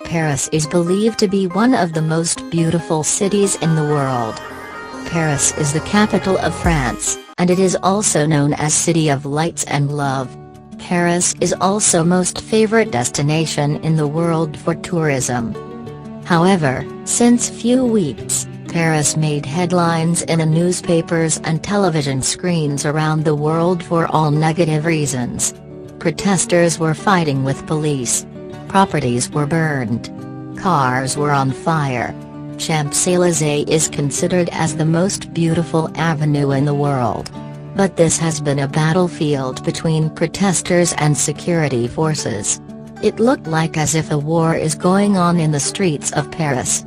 Paris is believed to be one of the most beautiful cities in the world. Paris is the capital of France, and it is also known as City of Lights and Love. Paris is also most favorite destination in the world for tourism. However, since few weeks, Paris made headlines in the newspapers and television screens around the world for all negative reasons. Protesters were fighting with police. Properties were burned. Cars were on fire. Champs-Élysées is considered as the most beautiful avenue in the world. But this has been a battlefield between protesters and security forces. It looked like as if a war is going on in the streets of Paris.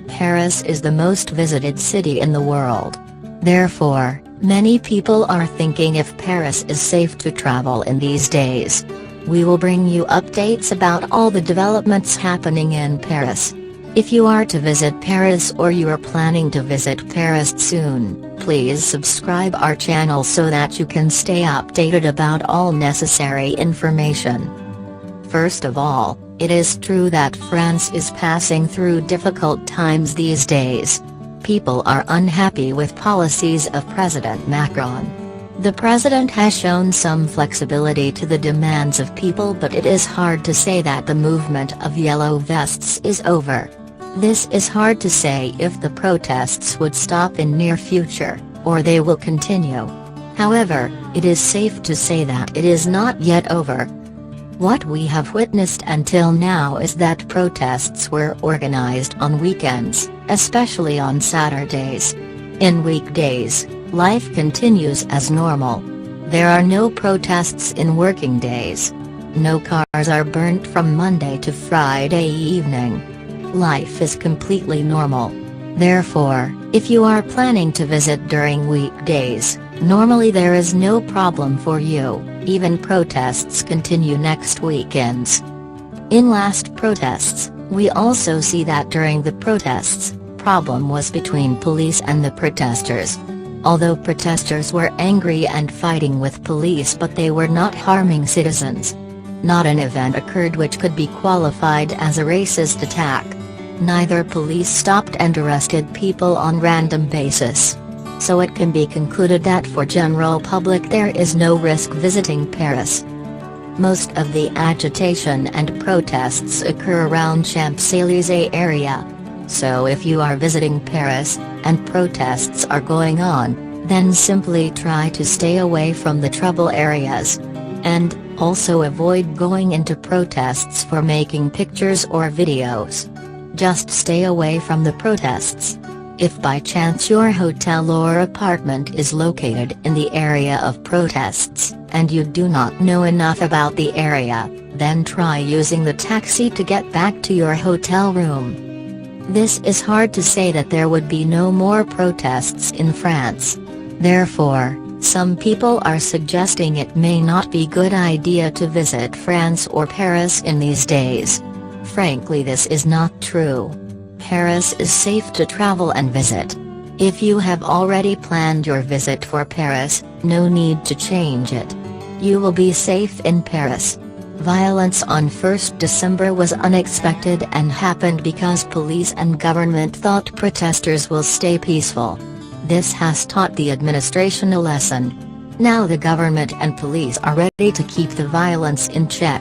Paris is the most visited city in the world. Therefore, many people are thinking if Paris is safe to travel in these days. We will bring you updates about all the developments happening in Paris. If you are to visit Paris or you are planning to visit Paris soon, please subscribe our channel so that you can stay updated about all necessary information. First of all, it is true that France is passing through difficult times these days. People are unhappy with policies of President Macron. The president has shown some flexibility to the demands of people, but it is hard to say that the movement of yellow vests is over. This is hard to say if the protests would stop in near future, or they will continue. However, it is safe to say that it is not yet over. What we have witnessed until now is that protests were organized on weekends, especially on Saturdays. In weekdays, life continues as normal. There are no protests in working days. No cars are burnt from Monday to Friday evening. Life is completely normal. Therefore, if you are planning to visit during weekdays, normally there is no problem for you. Even protests continue next weekends. In last protests, we also see that during the protests, problem was between police and the protesters. Although protesters were angry and fighting with police, but they were not harming citizens. Not an event occurred which could be qualified as a racist attack. Neither police stopped and arrested people on random basis. So it can be concluded that for general public there is no risk visiting Paris. Most of the agitation and protests occur around Champs-Élysées area. So if you are visiting Paris, and protests are going on, then simply try to stay away from the trouble areas. And, also avoid going into protests for making pictures or videos. Just stay away from the protests. If by chance your hotel or apartment is located in the area of protests, and you do not know enough about the area, then try using the taxi to get back to your hotel room. This is hard to say that there would be no more protests in France. Therefore, some people are suggesting it may not be good idea to visit France or Paris in these days. Frankly, this is not true. Paris is safe to travel and visit. If you have already planned your visit for Paris, no need to change it. You will be safe in Paris. Violence on 1st December was unexpected and happened because police and government thought protesters will stay peaceful. This has taught the administration a lesson. Now the government and police are ready to keep the violence in check.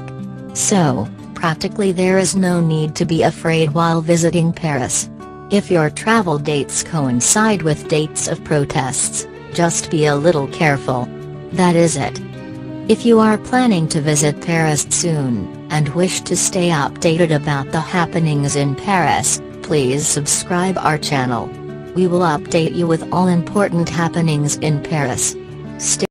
So, practically there is no need to be afraid while visiting Paris. If your travel dates coincide with dates of protests, just be a little careful. That is it. If you are planning to visit Paris soon, and wish to stay updated about the happenings in Paris, please subscribe our channel. We will update you with all important happenings in Paris. Stay